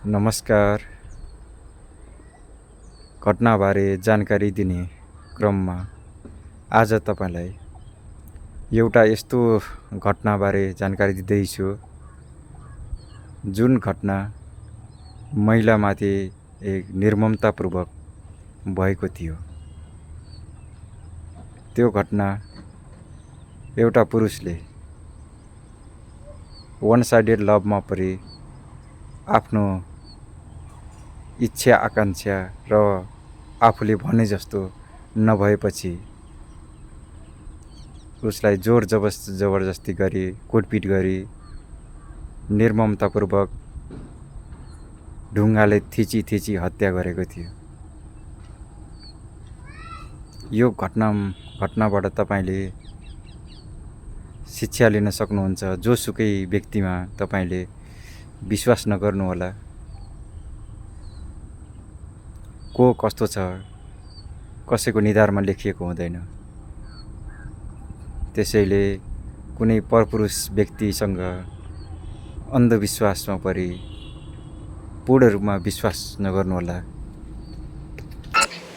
नमस्कार। घटनाबारे जानकारी दिने क्रममा आज तपाईलाई एउटा यस्तो घटनाबारे जानकारी दिँदैछु जुन घटना महिलामाथि एक निर्ममतापूर्वक भएको थियो। त्यो घटना एउटा पुरुषले वन साइडेड लभमा परि आफ्नो इच्छा आकांक्षा र आफूले भने जस्तो नभएपछि उसलाई जोर जबरजस्ती गरी कुटपिट गरी निर्ममतापूर्वक ढुङ्गाले थिची हत्या गरेको थियो। यो घटनाबाट तपाईले शिक्षा लिन सक्नुहुन्छ। जोसुकै व्यक्तिमा तपाईले विश्वास नगर्नुहोला। को कस्तो छ कसैको निधारमा लेखिएको हुँदैन। त्यसैले कुनै परपुरुष व्यक्तिसँग अन्धविश्वासमा परि पूर्ण रूपमा विश्वास नगर्नुहोला।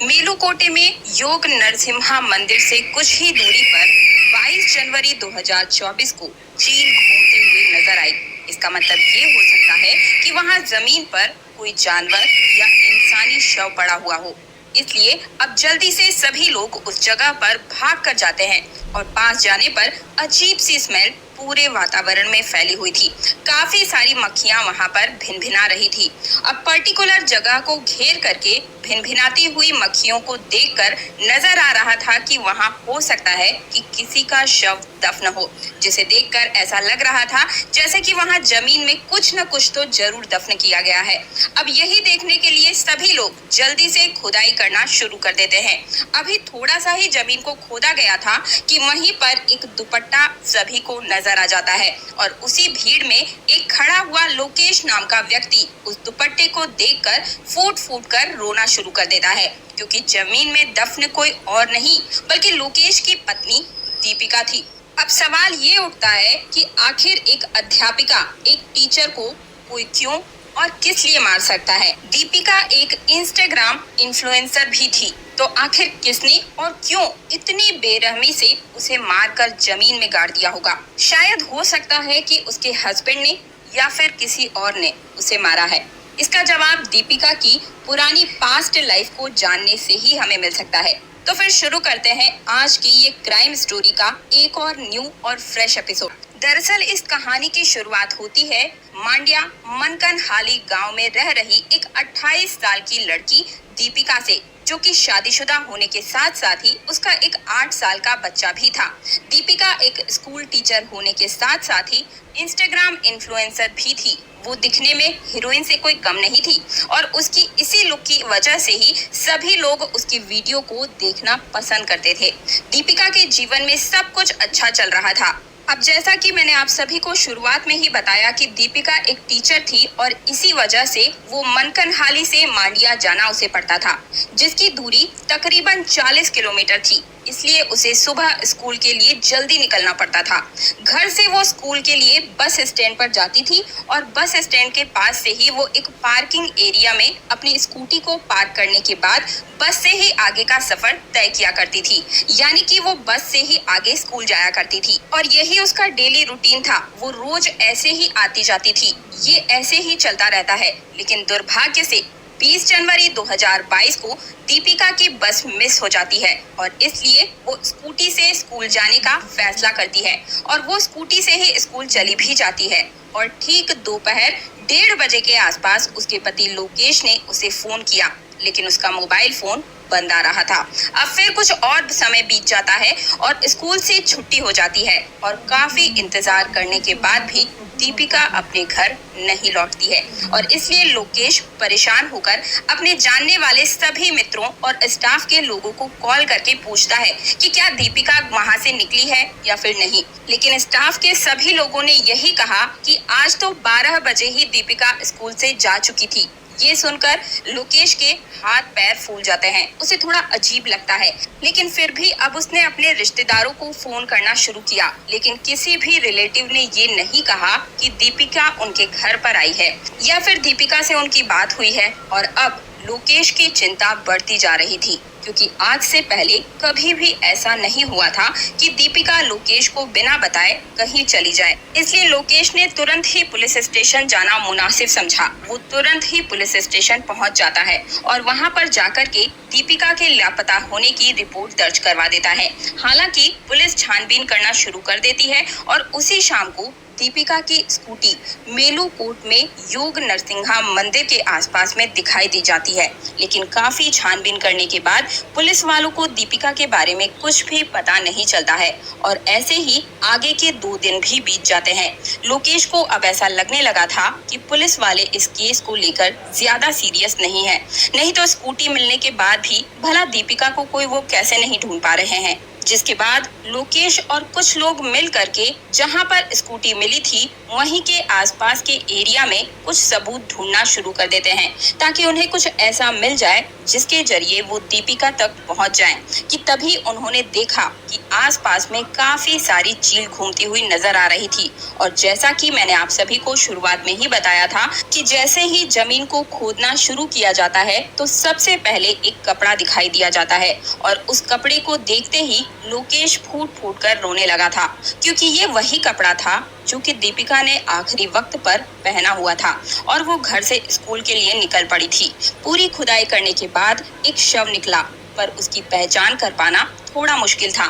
मेलुकोटे में योग नरसिम्हा मंदिर से कुछ ही दूरी पर 22 जनवरी 2024 को चील घूमते हुए नजर आई। इसका मतलब ये हो सकता है कि वहाँ जमीन पर कोई जानवर या इंसानी शव पड़ा हुआ हो। इसलिए अब जल्दी से सभी लोग उस जगह पर भाग कर जाते हैं और पास जाने पर अजीब सी स्मेल पूरे वातावरण में फैली हुई थी। काफी सारी मक्खियां वहां पर भिनभिना रही थी। अब पर्टिकुलर जगह को घेर करके भिनभिनाती हुई मक्खियों को देखकर नजर आ रहा था कि वहां हो सकता है कि किसी का शव दफन हो, जिसे देखकर ऐसा लग रहा था जैसे कि वहां जमीन में कुछ न कुछ तो जरूर दफन किया गया है। अब यही देखने के लिए सभी लोग जल्दी से खुदाई करना शुरू कर देते हैं। अभी थोड़ा सा ही जमीन को खोदा गया था कि वहीं पर एक दुपट्टा सभी को नजर आ जाता है और उसी भीड़ में एक खड़ा हुआ लोकेश नाम का व्यक्ति उस दुपट्टे को देखकर फूट कर रोना शुरू कर देता है, क्योंकि जमीन में दफन कोई और नहीं बल्कि लोकेश की पत्नी दीपिका थी। अब सवाल ये उठता है कि आखिर एक अध्यापिका एक टीचर को कोई क्यों और किस लिए मार सकता है। दीपिका एक इंस्टाग्राम इन्फ्लुएंसर भी थी, तो आखिर किसने और क्यों इतनी बेरहमी से उसे मारकर जमीन में गाड़ दिया होगा। शायद हो सकता है कि उसके हस्बैंड ने या फिर किसी और ने उसे मारा है। इसका जवाब दीपिका की पुरानी पास्ट लाइफ को जानने से ही हमें मिल सकता है। तो फिर शुरू करते हैं आज की ये क्राइम स्टोरी का एक और न्यू और फ्रेश एपिसोड। दरअसल इस कहानी की शुरुआत होती है मांड्या मनकनहाली गांव में रह रही एक 28 साल की लड़की दीपिका से, जो कि शादीशुदा होने के साथ साथ ही उसका एक 8 साल का बच्चा भी था। दीपिका एक स्कूल टीचर होने के साथ साथ ही इंस्टाग्राम इन्फ्लुएंसर भी थी। वो दिखने में हीरोइन से कोई कम नहीं थी और उसकी इसी लुक की वजह से ही सभी लोग उसकी वीडियो को देखना पसंद करते थे। दीपिका के जीवन में सब कुछ अच्छा चल रहा था। अब जैसा कि मैंने आप सभी को शुरुआत में ही बताया कि दीपिका एक टीचर थी और इसी वजह से वो मनकनहाली से मांड्या जाना उसे पड़ता था, जिसकी दूरी तकरीबन 40 किलोमीटर थी। इसलिए उसे सुबह स्कूल के लिए जल्दी निकलना पड़ता था। घर से वो स्कूल के लिए बस स्टैंड पर जाती थी और बस स्टैंड के पास से ही वो एक पार्किंग एरिया में अपनी स्कूटी को पार्क करने के बाद बस से ही आगे का सफर तय किया करती थी। यानी कि वो बस से ही आगे स्कूल जाया करती थी और यही उसका डेली रूटीन था। वो रोज ऐसे ही आती जाती थी। ये ऐसे ही चलता रहता है, लेकिन दुर्भाग्य से 20 जनवरी 2022 को दीपिका की बस मिस हो जाती है और इसलिए वो स्कूटी से स्कूल जाने का फैसला करती है और वो स्कूटी से ही स्कूल चली भी जाती है। और ठीक दोपहर 1:30 बजे के आसपास उसके पति लोकेश ने उसे फोन किया, लेकिन उसका मोबाइल फोन बंद आ रहा था। अब फिर कुछ और समय बीत जाता है और स्कूल से छुट्टी हो जाती है और काफी इंतजार करने के बाद भी दीपिका अपने घर नहीं लौटती है और इसलिए लोकेश परेशान होकर अपने जानने वाले सभी मित्रों और स्टाफ के लोगों को कॉल करके पूछता है कि क्या दीपिका वहां से निकली है या फिर नहीं। लेकिन स्टाफ के सभी लोगों ने यही कहा कि आज तो 12 बजे ही दीपिका स्कूल से जा चुकी थी। ये सुनकर लोकेश के हाथ पैर फूल जाते हैं। उसे थोड़ा अजीब लगता है, लेकिन फिर भी अब उसने अपने रिश्तेदारों को फोन करना शुरू किया, लेकिन किसी भी रिलेटिव ने ये नहीं कहा कि दीपिका उनके घर पर आई है या फिर दीपिका से उनकी बात हुई है। और अब लोकेश की चिंता बढ़ती जा रही थी, क्योंकि आज से पहले कभी भी ऐसा नहीं हुआ था कि दीपिका लोकेश को बिना बताए कहीं चली जाए। इसलिए लोकेश ने तुरंत ही पुलिस स्टेशन जाना मुनासिब समझा। वो तुरंत ही पुलिस स्टेशन पहुंच जाता है और वहां पर जाकर के दीपिका के लापता होने की रिपोर्ट दर्ज करवा देता है। हालांकि पुलिस छानबीन करना शुरू कर देती है और उसी शाम को दीपिका की स्कूटी मेलू कोट में योग नरसिंहा मंदिर के आसपास में दिखाई दी जाती है। लेकिन काफी छानबीन करने के बाद पुलिस वालों को दीपिका के बारे में कुछ भी पता नहीं चलता है और ऐसे ही आगे के 2 दिन भी बीत जाते हैं। लोकेश को अब ऐसा लगने लगा था कि पुलिस वाले इस केस को लेकर ज्यादा सीरियस नहीं है, नहीं तो स्कूटी मिलने के बाद भी भला दीपिका को कोई वो कैसे नहीं ढूंढ पा रहे हैं। जिसके बाद लोकेश और कुछ लोग मिल करके जहां पर स्कूटी मिली थी वहीं के आसपास के एरिया में कुछ सबूत ढूंढना शुरू कर देते हैं, ताकि उन्हें कुछ ऐसा मिल जाए जिसके जरिए वो दीपिका तक पहुंच जाएं। कि तभी उन्होंने देखा कि आसपास में काफी सारी चील घूमती हुई नजर आ रही थी। और जैसा कि मैंने आप सभी को शुरुआत में ही बताया था कि जैसे ही जमीन को खोदना शुरू किया जाता है तो सबसे पहले एक कपड़ा दिखाई दिया जाता है और उस कपड़े को देखते ही लोकेश फूट फूट कर रोने लगा था, क्योंकि ये वही कपड़ा था जो कि दीपिका ने आखिरी वक्त पर पहना हुआ था और वो घर से स्कूल के लिए निकल पड़ी थी। पूरी खुदाई करने के बाद एक शव निकला, पर उसकी पहचान कर पाना थोड़ा मुश्किल था।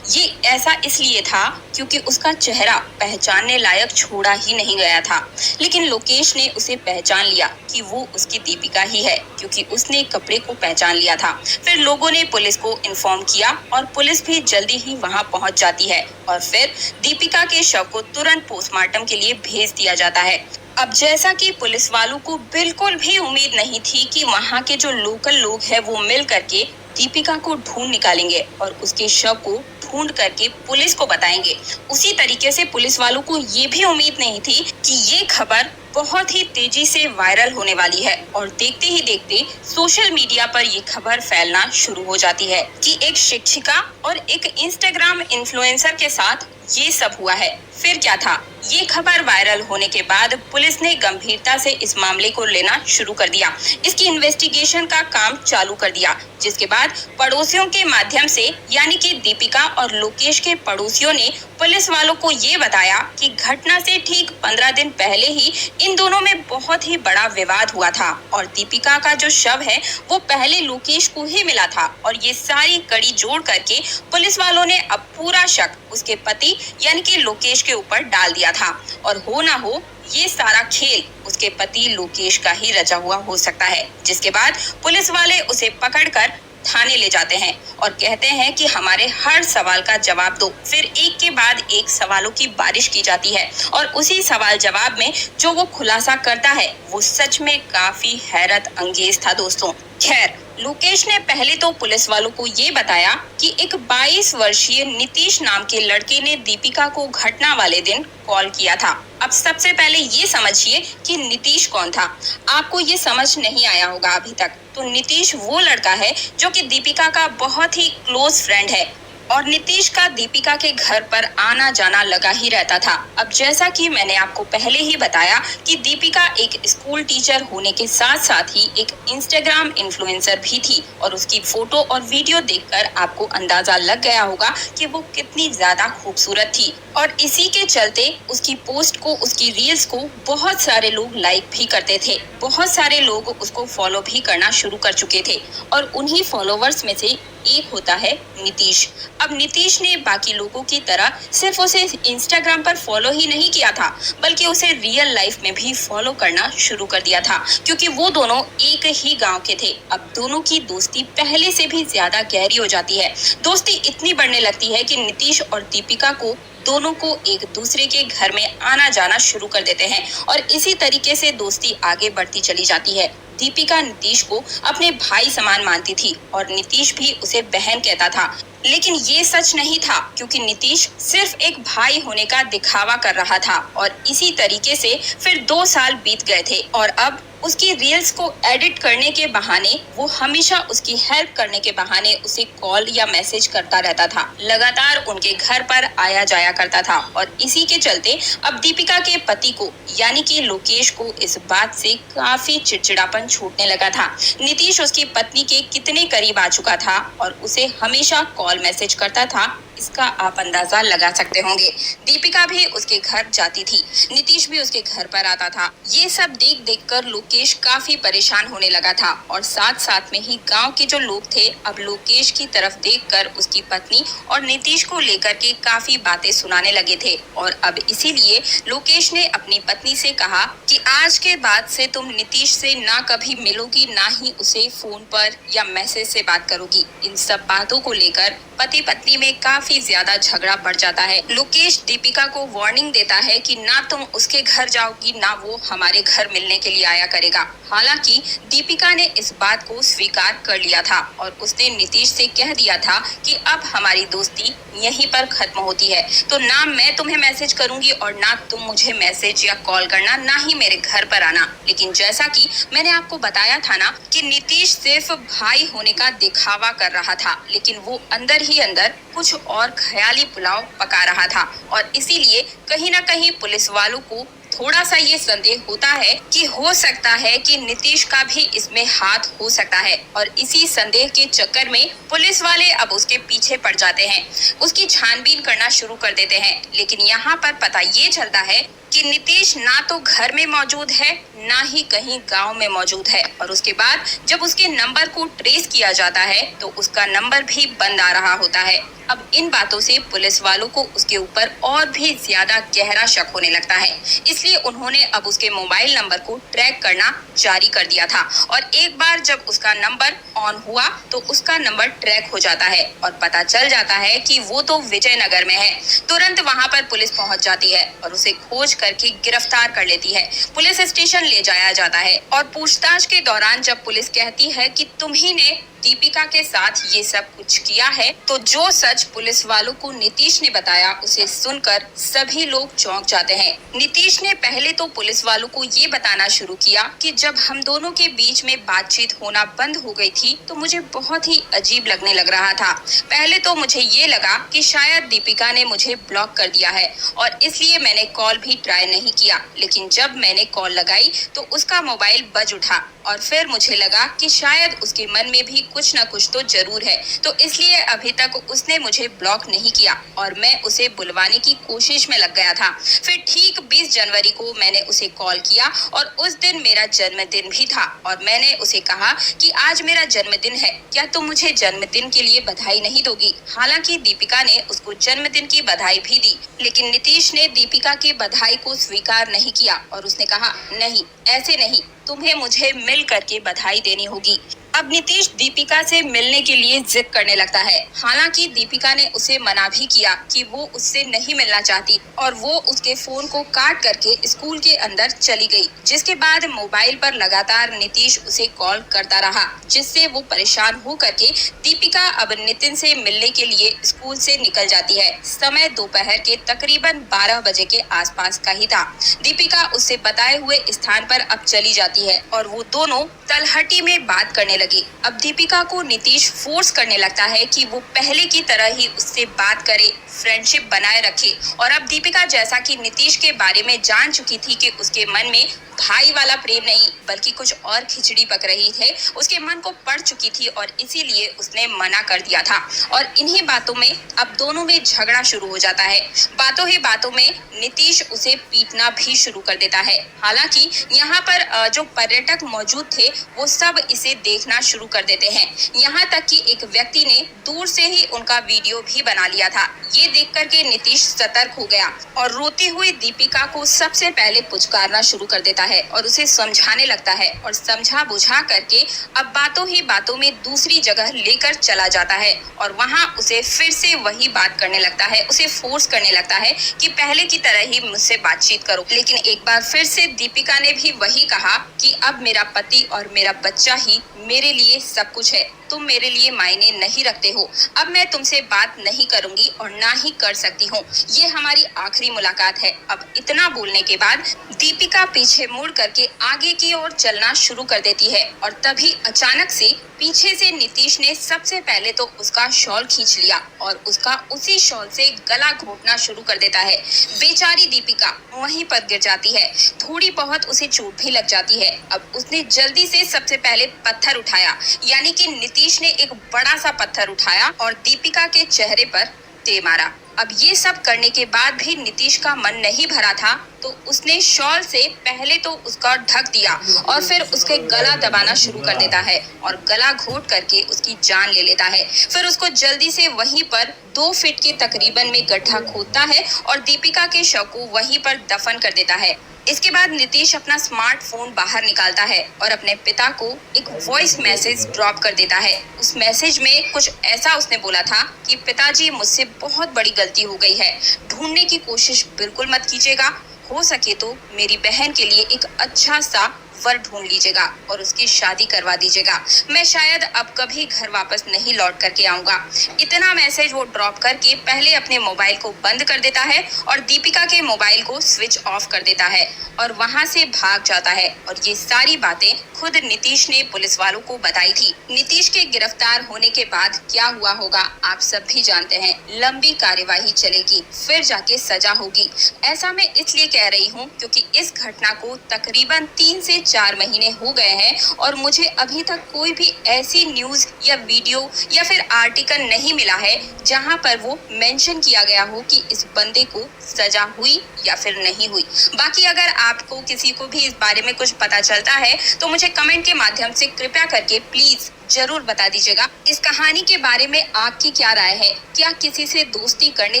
ये ऐसा इसलिए था क्योंकि उसका चेहरा पहचानने लायक छोड़ा ही नहीं गया था। लेकिन लोकेश ने उसे पहचान लिया कि वो उसकी दीपिका ही है, क्योंकि उसने कपड़े को पहचान लिया था। फिर लोगों ने पुलिस को इन्फॉर्म किया और पुलिस भी जल्दी ही वहां पहुंच जाती है और फिर दीपिका के शव को तुरंत पोस्टमार्टम के लिए भेज दिया जाता है। अब जैसा कि पुलिस वालों को बिल्कुल भी उम्मीद नहीं थी कि वहां के जो लोकल लोग हैं वो मिल करके दीपिका को ढूंढ निकालेंगे और उसके शव को ढूंढ करके पुलिस को बताएंगे, उसी तरीके से पुलिस वालों को ये भी उम्मीद नहीं थी कि ये खबर बहुत ही तेजी से वायरल होने वाली है। और देखते ही देखते सोशल मीडिया पर ये खबर फैलना शुरू हो जाती है कि एक शिक्षिका और एक इंस्टाग्राम इन्फ्लुएंसर के साथ ये सब हुआ है। फिर क्या था? ये खबर वायरल होने के बाद पुलिस ने गंभीरता से इस मामले को लेना शुरू कर दिया। इसकी इन्वेस्टिगेशन का काम चालू कर दिया, जिसके बाद पड़ोसियों के माध्यम से यानी कि दीपिका और लोकेश के पड़ोसियों ने पुलिस वालों को ये बताया कि घटना से ठीक 15 दिन पहले ही इन दोनों में बहुत ही बड़ा विवाद हुआ था और दीपिका का जो शव है वो पहले लोकेश को ही मिला था। और ये सारी कड़ी जोड़ करके पुलिस वालों ने अब पूरा शक उसके पति यानी कि लोकेश के ऊपर डाल दिया था। और हो ना हो ये सारा खेल उसके पति लोकेश का ही रचा हुआ हो सकता है। जिसके बाद पुलिस वाले उसे पकड़कर थाने ले जाते हैं और कहते हैं कि हमारे हर सवाल का जवाब दो। फिर एक के बाद एक सवालों की बारिश की जाती है और उसी सवाल जवाब में जो वो खुलासा करता है वो सच में काफी हैरत अंगेज था दोस्तों। खैर, लोकेश ने पहले तो पुलिस वालों को ये बताया कि एक 22 वर्षीय नीतीश नाम के लड़के ने दीपिका को घटना वाले दिन कॉल किया था। अब सबसे पहले ये समझिए कि नीतीश कौन था। आपको ये समझ नहीं आया होगा अभी तक। तो नीतीश वो लड़का है जो कि दीपिका का बहुत ही क्लोज फ्रेंड है और नीतीश का दीपिका के घर पर आना जाना लगा ही रहता था। अब जैसा कि मैंने आपको पहले ही बताया कि दीपिका एक स्कूल टीचर होने के साथ साथ ही एक इंस्टाग्राम इन्फ्लुएंसर भी थी और उसकी फोटो और वीडियो देखकर आपको अंदाजा लग गया होगा कि वो कितनी ज्यादा खूबसूरत थी। और इसी के चलते उसकी पोस्ट को, उसकी रील्स को बहुत सारे लोग लाइक भी करते थे। बहुत सारे लोग उसको फॉलो भी करना शुरू कर चुके थे और उन्हीं फॉलोवर्स में से एक होता है नीतीश। अब नीतीश ने बाकी लोगों की तरह सिर्फ उसे इंस्टाग्राम पर फॉलो ही नहीं किया था, बल्कि उसे रियल लाइफ में भी फॉलो करना शुरू कर दिया था, क्योंकि वो दोनों एक ही गांव के थे। अब दोनों की दोस्ती पहले से भी ज्यादा गहरी हो जाती है। दोस्ती इतनी बढ़ने लगती है कि नीतीश और दीपिका को दोनों को एक दूसरे के घर में आना जाना शुरू कर देते हैं और इसी तरीके से दोस्ती आगे बढ़ती चली जाती है। दीपिका नीतीश को अपने भाई समान मानती थी और नीतीश भी उसे बहन कहता था। लेकिन ये सच नहीं था, क्योंकि नीतीश सिर्फ एक भाई होने का दिखावा कर रहा था। और इसी तरीके से फिर 2 साल बीत गए थे और अब उसकी रील्स को एडिट करने के बहाने वो हमेशा उसकी हेल्प करने के बहाने उसे कॉल या मैसेज करता रहता था। लगातार उनके घर पर आया जाया करता था और इसी के चलते अब दीपिका के पति को यानी कि लोकेश को इस बात से काफी चिड़चिड़ापन छूटने लगा था। नीतीश उसकी पत्नी के कितने करीब आ चुका था और उसे हमेशा कॉल मैसेज करता था, इसका आप अंदाजा लगा सकते होंगे। दीपिका भी उसके घर जाती थी, नीतीश भी उसके घर पर आता था। ये सब देख देख कर लोकेश काफी परेशान होने लगा था और साथ साथ में ही गांव के जो लोग थे अब लोकेश की तरफ देखकर उसकी पत्नी और नीतीश को लेकर के काफी बातें सुनाने लगे थे। और अब इसीलिए लोकेश ने अपनी पत्नी से कहा कि आज के बाद से तुम नीतीश से ना कभी मिलोगी, ना ही उसे फोन पर या मैसेज से बात करोगी। इन सब बातों को लेकर पति पत्नी में काफी ज्यादा झगड़ा बढ़ जाता है। लोकेश दीपिका को वार्निंग देता है कि ना तुम उसके घर जाओगी, ना वो हमारे घर मिलने के लिए आया करेगा। हालांकि दीपिका ने इस बात को स्वीकार कर लिया था और उसने नीतीश से कह दिया था कि अब हमारी दोस्ती यहीं पर खत्म होती है, तो ना मैं तुम्हें मैसेज करूंगी और ना तुम मुझे मैसेज या कॉल करना, ना ही मेरे घर पर आना। लेकिन जैसा कि मैंने आपको बताया था ना कि नीतीश सिर्फ भाई होने का दिखावा कर रहा था, लेकिन वो अंदर ही अंदर कुछ और ख्याली पुलाव पका रहा था। और इसीलिए कहीं ना कहीं पुलिस वालों को थोड़ा सा ये संदेह होता है कि हो सकता है कि नीतीश का भी इसमें हाथ हो सकता है। और इसी संदेह के चक्कर में पुलिस वाले अब उसके पीछे पड़ जाते हैं, उसकी छानबीन करना शुरू कर देते हैं। लेकिन यहाँ पर पता ये चलता है कि नीतीश ना तो घर में मौजूद है, ना ही कहीं गांव में मौजूद है। और उसके बाद जब उसके नंबर को ट्रेस किया जाता है तो उसका नंबर भी बंद आ रहा होता है। अब इन बातों से पुलिस वालों को उसके ऊपर और भी ज्यादा गहरा शक होने लगता है, इसलिए उन्होंने अब उसके मोबाइल नंबर को ट्रैक करना जारी कर दिया था। और एक बार जब उसका नंबर ऑन हुआ तो उसका नंबर ट्रैक हो जाता है और पता चल जाता है कि वो तो विजयनगर में है। तुरंत वहां पर पुलिस पहुंच जाती है और उसे खोज करके गिरफ्तार कर लेती है। पुलिस स्टेशन ले जाया जाता है और पूछताछ के दौरान जब पुलिस कहती है कि तुम्ही ने दीपिका के साथ ये सब कुछ किया है, तो जो सच पुलिस वालों को नीतीश ने बताया उसे सुनकर सभी लोग चौंक जाते हैं। नीतीश ने पहले तो पुलिस वालों को ये बताना शुरू किया कि जब हम दोनों के बीच में बातचीत होना बंद हो गई थी तो मुझे बहुत ही अजीब लगने लग रहा था। पहले तो मुझे ये लगा कि शायद दीपिका ने मुझे ब्लॉक कर दिया है और इसलिए मैंने कॉल भी ट्राई नहीं किया। लेकिन जब मैंने कॉल लगाई तो उसका मोबाइल बज उठा और फिर मुझे लगा कि शायद उसके मन में भी कुछ न कुछ तो जरूर है, तो इसलिए अभी तक उसने मुझे ब्लॉक नहीं किया और मैं उसे बुलवाने की कोशिश में लग गया था। फिर ठीक 20 जनवरी को मैंने उसे कॉल किया और उस दिन मेरा जन्मदिन भी था और मैंने उसे कहा कि आज मेरा जन्मदिन है, क्या तुम मुझे जन्मदिन के लिए बधाई नहीं दोगी। हालांकि दीपिका ने उसको जन्मदिन की बधाई भी दी, लेकिन नीतीश ने दीपिका की बधाई को स्वीकार नहीं किया और उसने कहा नहीं, ऐसे नहीं, तुम्हें मुझे मिल करके बधाई देनी होगी। अब नीतीश दीपिका से मिलने के लिए जिद करने लगता है। हालांकि दीपिका ने उसे मना भी किया कि वो उससे नहीं मिलना चाहती और वो उसके फोन को काट करके स्कूल के अंदर चली गई। जिसके बाद मोबाइल पर लगातार नीतीश उसे कॉल करता रहा, जिससे वो परेशान हो करके दीपिका अब नितिन से मिलने के लिए स्कूल से निकल जाती है। समय दोपहर के तकरीबन 12 बजे के आसपास का ही था। दीपिका उससे बताए हुए स्थान पर अब चली जाती है और वो दोनों तलहटी में बात करने लगी। अब दीपिका को नीतीश फोर्स करने लगता है कि वो पहले की तरह ही उससे बात करे, फ्रेंडशिप बनाए रखे। और अब दीपिका जैसा कि नीतीश के बारे में जान चुकी थी कि उसके मन में भाई वाला प्रेम नहीं बल्कि कुछ और खिचड़ी पक रही थे, उसके मन को पड़ चुकी थी और इसीलिए उसने मना कर दिया था। और इन्हीं बातों में अब दोनों में झगड़ा शुरू हो जाता है। बातों ही बातों में नीतीश उसे पीटना भी शुरू कर देता है। हालांकि यहाँ पर जो पर्यटक मौजूद थे वो सब इसे देखना शुरू कर देते हैं। यहाँ तक कि एक व्यक्ति ने दूर से ही उनका वीडियो भी बना लिया था। ये देख करके नीतीश सतर्क हो गया और रोती हुई दीपिका को सबसे पहले पुचकारना शुरू कर देता है और उसे समझाने लगता है और समझा बुझा करके अब बातों ही बातों में दूसरी जगह लेकर चला जाता है और वहाँ उसे फिर से वही बात करने लगता है, उसे फोर्स करने लगता है कि पहले की तरह ही मुझसे बातचीत करो। लेकिन एक बार फिर से दीपिका ने भी वही कहा कि अब मेरा पति और मेरा बच्चा ही मेरे लिए सब कुछ है, तुम मेरे लिए मायने नहीं रखते हो, अब मैं तुमसे बात नहीं करूंगी और ना ही कर सकती हूँ, ये हमारी आखिरी मुलाकात है। अब इतना बोलने के बाद दीपिका पीछे मुड़ करके आगे की ओर चलना शुरू कर देती है और तभी अचानक से पीछे से नीतीश ने सबसे पहले तो उसका शॉल खींच लिया और उसका उसी शॉल से गला घोटना शुरू कर देता है। बेचारी दीपिका वहीं पर गिर जाती है, थोड़ी बहुत उसे चोट भी लग जाती है। अब उसने जल्दी से सबसे पहले पत्थर उठाया, यानी कि नीतीश ने एक बड़ा सा पत्थर उठाया और दीपिका के चेहरे पर दे मारा। अब ये सब करने के बाद भी नीतीश का मन नहीं भरा था, तो उसने शॉल से पहले तो उसका ढक दिया और फिर उसके गला दबाना शुरू कर देता है और गला घोट करके उसकी जान ले लेता है। फिर उसको जल्दी से वहीं पर 2 फीट के तकरीबन में गड्ढा खोदता है और दीपिका के शव को वहीं पर दफन कर देता है। इसके बाद नीतीश अपना स्मार्टफोन बाहर निकालता है और अपने पिता को एक वॉइस मैसेज ड्रॉप कर देता है। उस मैसेज में कुछ ऐसा उसने बोला था कि पिताजी, मुझसे बहुत बड़ी गलती हो गई है, ढूंढने की कोशिश बिल्कुल मत कीजिएगा, हो सके तो मेरी बहन के लिए एक अच्छा सा वर ढूंढ लीजिएगा और उसकी शादी करवा दीजिएगा, मैं शायद अब कभी घर वापस नहीं लौट करके आऊंगा। इतना मैसेज वो ड्रॉप करके पहले अपने मोबाइल को बंद कर देता है और दीपिका के मोबाइल को स्विच ऑफ कर देता है और वहां से भाग जाता है। और ये सारी बातें खुद नीतीश ने पुलिस वालों को बताई थी। नीतीश के गिरफ्तार होने के बाद क्या हुआ होगा आप सब भी जानते हैं, लंबी कार्यवाही चलेगी, फिर जाके सजा होगी। ऐसा मैं इसलिए कह रही हूँ क्योंकि इस घटना को तकरीबन 3 से 4 महीने हो गए हैं और मुझे अभी तक कोई भी ऐसी न्यूज या वीडियो या फिर आर्टिकल नहीं मिला है जहां पर वो मेंशन किया गया हो कि इस बंदे को सजा हुई या फिर नहीं हुई। बाकी अगर आपको किसी को भी इस बारे में कुछ पता चलता है तो मुझे कमेंट के माध्यम से कृपया करके प्लीज जरूर बता दीजिएगा। इस कहानी के बारे में आपकी क्या राय है? क्या किसी से दोस्ती करने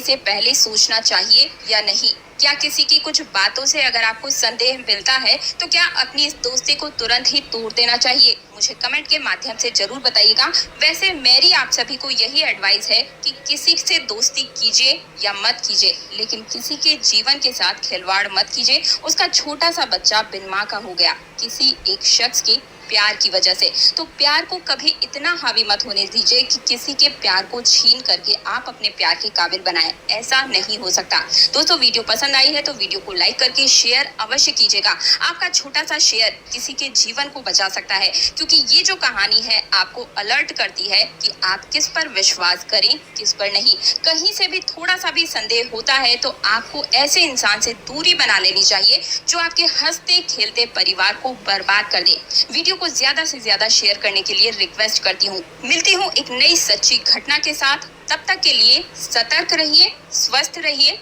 से पहले सोचना चाहिए या नहीं? क्या किसी की कुछ बातों से अगर आपको संदेह मिलता है तो क्या अपनी इस दोस्ती को तुरंत ही तोड़ देना चाहिए? मुझे कमेंट के माध्यम से जरूर बताइएगा। वैसे मेरी आप सभी को यही एडवाइस है कि किसी से दोस्ती कीजिए या मत कीजिए, लेकिन किसी के जीवन के साथ खिलवाड़ मत कीजिए। उसका छोटा सा बच्चा बिन माँ का हो गया किसी एक शख्स के प्यार की वजह से, तो प्यार को कभी इतना हावी मत होने दीजिए कि किसी के प्यार को छीन करके आप अपने प्यार के काबिल बनाएं। ऐसा नहीं हो सकता। दोस्तों, वीडियो पसंद आई है तो वीडियो को लाइक करके शेयर अवश्य कीजिएगा। आपका छोटा सा शेयर किसी के जीवन को बचा सकता है, क्योंकि ये जो कहानी है आपको अलर्ट करती है कि आप किस पर विश्वास करें, किस पर नहीं। कहीं से भी थोड़ा सा भी संदेह होता है तो आपको ऐसे इंसान से दूरी बना लेनी चाहिए जो आपके हंसते खेलते परिवार को बर्बाद कर दे। वीडियो को ज्यादा से ज्यादा शेयर करने के लिए रिक्वेस्ट करती हूँ। मिलती हूँ एक नई सच्ची घटना के साथ, तब तक के लिए सतर्क रहिए, स्वस्थ रहिए।